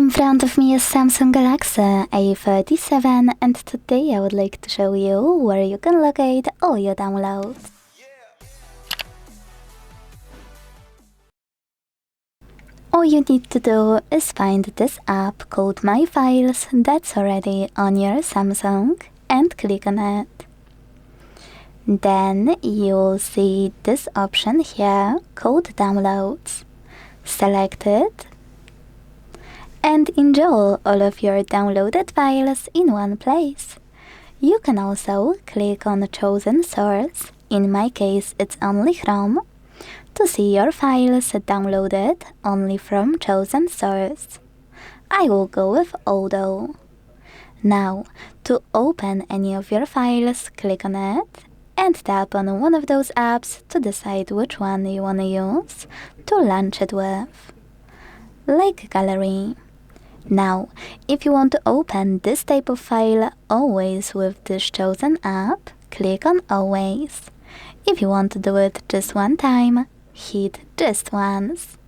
In front of me is Samsung Galaxy A37 and today I would like to show you where you can locate all your downloads. All you need to do is find this app called My Files that's already on your Samsung and click on it. Then you'll see this option here called Downloads. Select it and enjoy all of your downloaded files in one place. You can also click on chosen source, in my case it's only Chrome, to see your files downloaded only from chosen source. I will go with Auto. Now, to open any of your files, click on it and tap on one of those apps to decide which one you want to use to launch it with, like Gallery. Now, if you want to open this type of file always with this chosen app, click on Always. If you want to do it just one time, hit just once.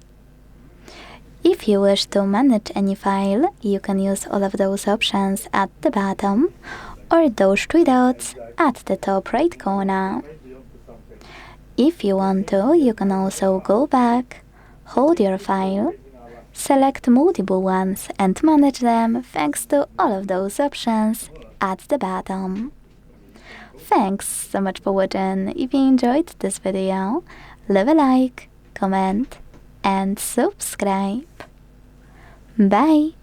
If you wish to manage any file, you can use all of those options at the bottom or those three dots at the top right corner. If you want to, you can also go back, hold your file, select multiple ones and manage them thanks to all of those options at the bottom. Thanks so much for watching. If you enjoyed this video, leave a like, comment and subscribe. Bye!